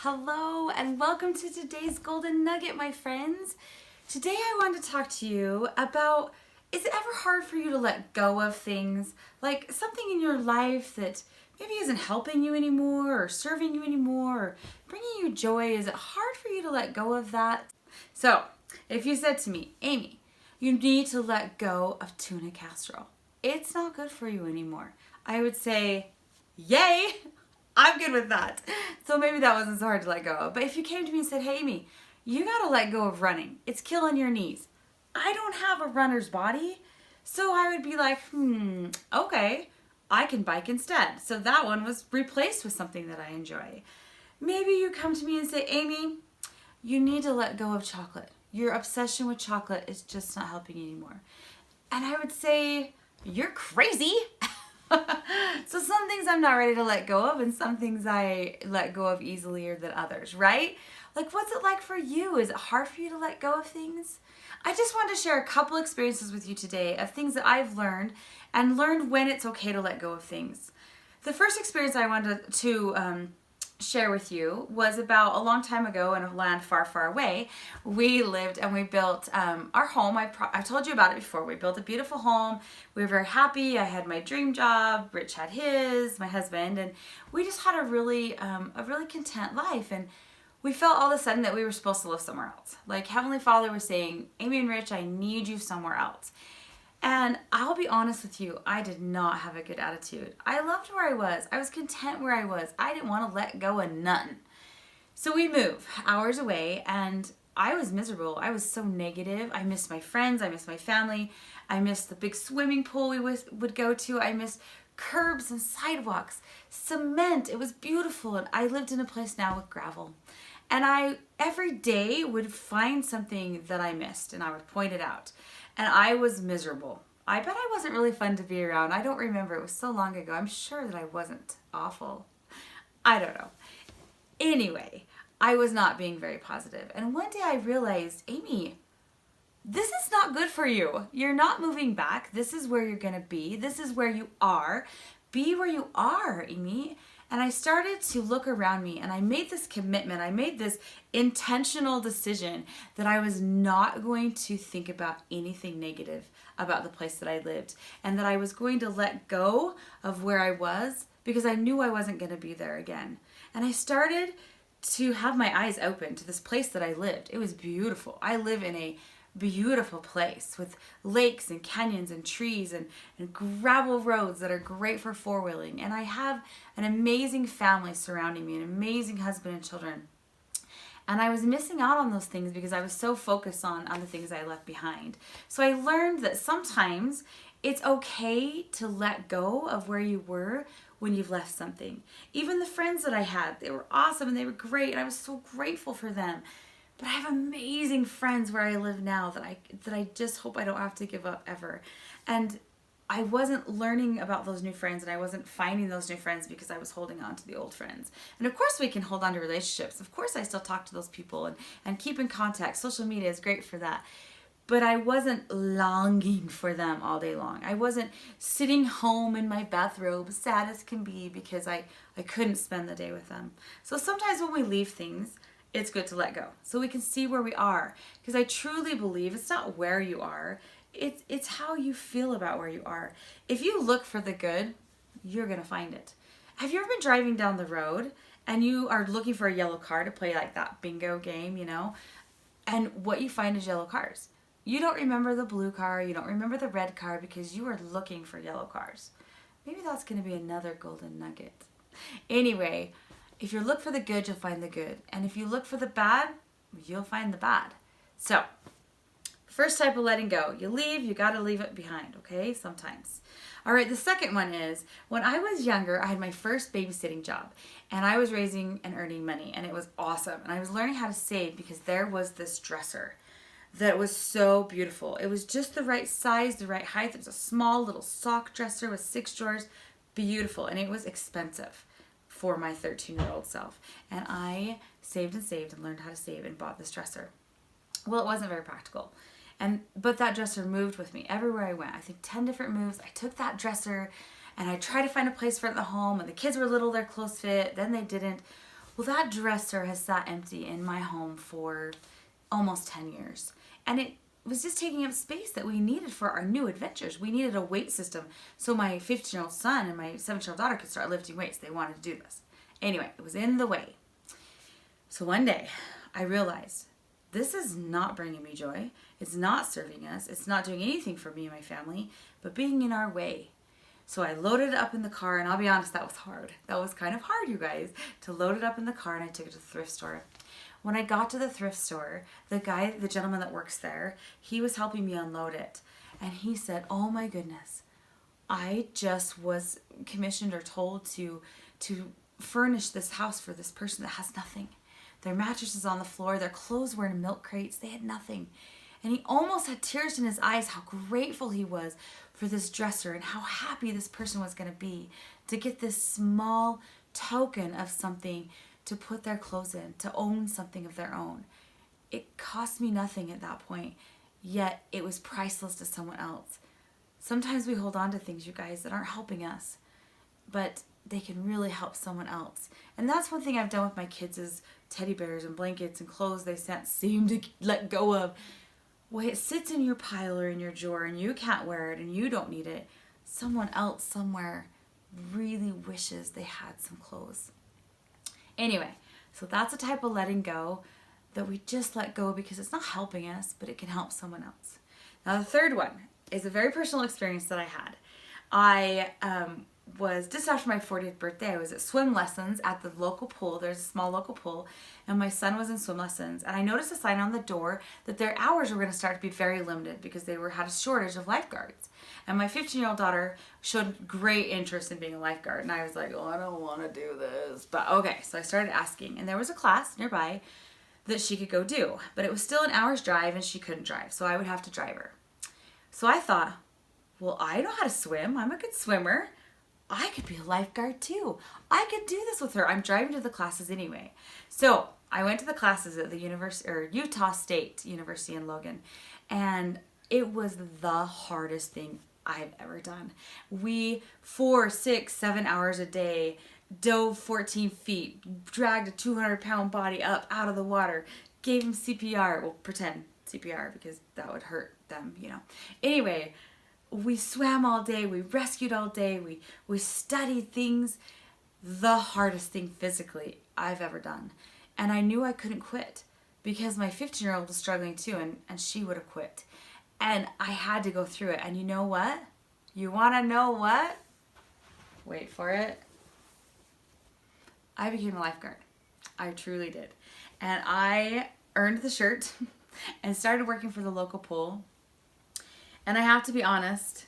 Hello and welcome to today's Golden Nugget, my friends. Today I want to talk to you about, is it ever hard for you to let go of things? Like something in your life that maybe isn't helping you anymore or serving you anymore or bringing you joy. Is it hard for you to let go of that? So if you said to me, Amy, you need to let go of tuna casserole. It's not good for you anymore. I would say, yay! I'm good with that. So maybe that wasn't so hard to let go of. But if you came to me and said, hey, Amy, you got to let go of running. It's killing your knees. I don't have a runner's body. So I would be like, okay, I can bike instead. So that one was replaced with something that I enjoy. Maybe you come to me and say, Amy, you need to let go of chocolate. Your obsession with chocolate is just not helping you anymore. And I would say, you're crazy. So some things I'm not ready to let go of and some things I let go of easier than others, right? Like, what's it like for you? Is it hard for you to let go of things? I just want to share a couple experiences with you today of things that I've learned and learned when it's okay to let go of things. The first experience I wanted to share with you was about a long time ago in a land far, far away. We lived and we built our home. I told you about it before. We built a beautiful home. We were very happy. I had my dream job. Rich had his, my husband, and we just had a really content life. And we felt all of a sudden that we were supposed to live somewhere else. Like Heavenly Father was saying, Amy and Rich, I need you somewhere else. And I'll be honest with you, I did not have a good attitude. I loved where I was. I was content where I was. I didn't want to let go of nothing. So we moved hours away and I was miserable. I was so negative. I missed my friends. I missed my family. I missed the big swimming pool we would go to. I missed curbs and sidewalks, cement. It was beautiful. And I lived in a place now with gravel. And I every day would find something that I missed and I would point it out. And I was miserable. I bet I wasn't really fun to be around. I don't remember. It was so long ago. I'm sure that I wasn't awful. I don't know. Anyway, I was not being very positive. And one day I realized, Amy, this is not good for you. You're not moving back. This is where you're going to be. This is where you are. Be where you are, Amy. And I started to look around me and I made this commitment. I made this intentional decision that I was not going to think about anything negative about the place that I lived and that I was going to let go of where I was because I knew I wasn't going to be there again. And I started to have my eyes open to this place that I lived. It was beautiful. I live in a beautiful place with lakes and canyons and trees and gravel roads that are great for four-wheeling. And I have an amazing family surrounding me, an amazing husband and children. And I was missing out on those things because I was so focused on the things I left behind. So I learned that sometimes it's okay to let go of where you were when you've left something. Even the friends that I had, they were awesome and they were great and I was so grateful for them. But I have amazing friends where I live now that I just hope I don't have to give up ever. And I wasn't learning about those new friends and I wasn't finding those new friends because I was holding on to the old friends. And of course we can hold on to relationships. Of course I still talk to those people and keep in contact. Social media is great for that. But I wasn't longing for them all day long. I wasn't sitting home in my bathrobe, sad as can be, because I couldn't spend the day with them. So sometimes when we leave things, it's good to let go so we can see where we are. Because I truly believe it's not where you are, it's how you feel about where you are. If you look for the good, you're going to find it. Have you ever been driving down the road and you are looking for a yellow car to play like that bingo game, you know? And what you find is yellow cars. You don't remember the blue car, you don't remember the red car because you are looking for yellow cars. Maybe that's going to be another golden nugget. Anyway, if you look for the good, you'll find the good. And if you look for the bad, you'll find the bad. So, first type of letting go. You leave, you got to leave it behind, okay? Sometimes. All right, the second one is, when I was younger, I had my first babysitting job. And I was raising and earning money, and it was awesome. And I was learning how to save because there was this dresser that was so beautiful. It was just the right size, the right height. It was a small little sock dresser with 6 drawers. Beautiful, and it was expensive for my 13-year-old self. And I saved and learned how to save and bought this dresser. Well, it wasn't very practical. But that dresser moved with me everywhere I went. I think 10 different moves. I took that dresser and I tried to find a place for it in the home. And the kids were little, they're close fit. Then they didn't. Well, that dresser has sat empty in my home for almost 10 years. And it was just taking up space that we needed for our new adventures. We needed a weight system so my 15-year-old son and my 17-year-old daughter could start lifting weights. They wanted to do this. Anyway, it was in the way. So one day, I realized this is not bringing me joy. It's not serving us. It's not doing anything for me and my family, but being in our way. So I loaded it up in the car, and I'll be honest, that was hard. That was kind of hard, you guys, to load it up in the car, and I took it to the thrift store. When I got to the thrift store, the gentleman that works there, he was helping me unload it. And he said, oh my goodness, I just was commissioned or told to furnish this house for this person that has nothing. Their mattress is on the floor. Their clothes were in milk crates. They had nothing. And he almost had tears in his eyes how grateful he was for this dresser and how happy this person was going to be to get this small token of something to put their clothes in, to own something of their own. It cost me nothing at that point, yet it was priceless to someone else. Sometimes we hold on to things, you guys, that aren't helping us, but they can really help someone else. And that's one thing I've done with my kids is teddy bears and blankets and clothes they can't seem to let go of. Well, it sits in your pile or in your drawer and you can't wear it and you don't need it. Someone else somewhere really wishes they had some clothes. Anyway, so that's a type of letting go that we just let go because it's not helping us, but it can help someone else. Now the third one is a very personal experience that I had. I was just after my 40th birthday. I was at swim lessons at the local pool. There's a small local pool, and my son was in swim lessons. And I noticed a sign on the door that their hours were going to start to be very limited because they had a shortage of lifeguards. And my 15-year-old daughter showed great interest in being a lifeguard, and I was like, oh, I don't want to do this. But okay, so I started asking, and there was a class nearby that she could go do, but it was still an hour's drive, and she couldn't drive, so I would have to drive her. So I thought, well, I know how to swim. I'm a good swimmer. I could be a lifeguard too. I could do this with her. I'm driving to the classes anyway. So I went to the classes at the Utah State University in Logan, and it was the hardest thing I've ever done. We 4, 6, 7 hours a day dove 14 feet, dragged a 200-pound body up out of the water, gave him CPR. Well, pretend CPR because that would hurt them, you know. Anyway, we swam all day, we rescued all day, we studied things. The hardest thing physically I've ever done. And I knew I couldn't quit because my 15-year-old was struggling too, and she would have quit. And I had to go through it. And you know what? You want to know what? Wait for it. I became a lifeguard. I truly did. And I earned the shirt and started working for the local pool. And I have to be honest,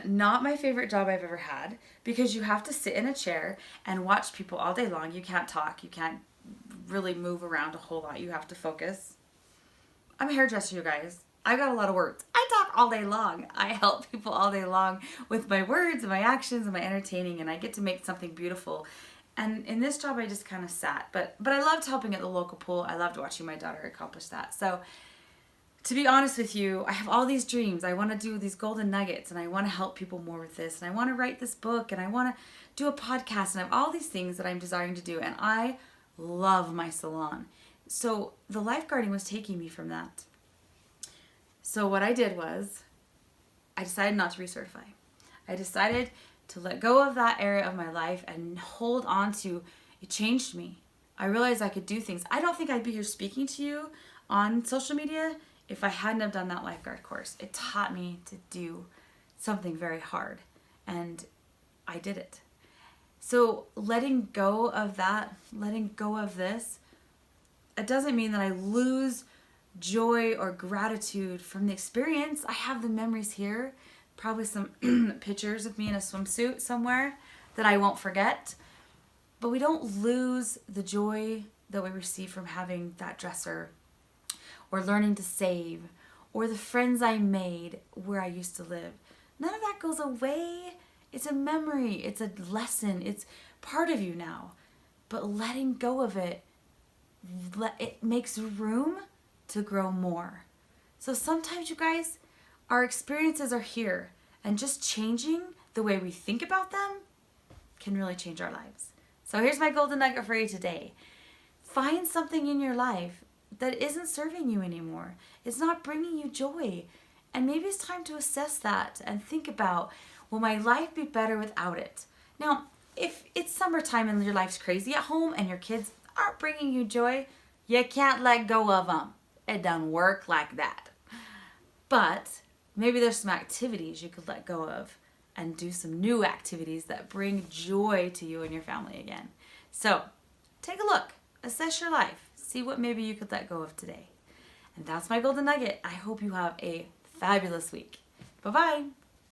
not my favorite job I've ever had because you have to sit in a chair and watch people all day long. You can't talk. You can't really move around a whole lot. You have to focus. I'm a hairdresser, you guys. I got a lot of words. I talk all day long. I help people all day long with my words and my actions and my entertaining, and I get to make something beautiful. And in this job, I just kind of sat. But I loved helping at the local pool. I loved watching my daughter accomplish that. So to be honest with you, I have all these dreams. I want to do these golden nuggets, and I want to help people more with this, and I want to write this book, and I want to do a podcast, and I have all these things that I'm desiring to do, and I love my salon. So the lifeguarding was taking me from that. So what I did was I decided not to recertify. I decided to let go of that area of my life and hold on to, it changed me. I realized I could do things. I don't think I'd be here speaking to you on social media if I hadn't have done that lifeguard course. It taught me to do something very hard, and I did it. So letting go of that, letting go of this, it doesn't mean that I lose joy or gratitude from the experience. I have the memories here, probably some pictures of me in a swimsuit somewhere that I won't forget, but we don't lose the joy that we receive from having that dresser or learning to save or the friends I made where I used to live. None of that goes away. It's a memory. It's a lesson. It's part of you now. But letting go of it, it makes room to grow more. So sometimes, you guys, our experiences are here, and just changing the way we think about them can really change our lives. So So here's my golden nugget for you today. Find something in your life that isn't serving you anymore. It's not bringing you joy. And maybe it's time to assess that and think about, will my life be better without it? Now, if it's summertime and your life's crazy at home and your kids aren't bringing you joy, you can't let go of them. It doesn't work like that. But maybe there's some activities you could let go of and do some new activities that bring joy to you and your family again. So take a look, assess your life, see what maybe you could let go of today. And that's my golden nugget. I hope you have a fabulous week. Bye-bye.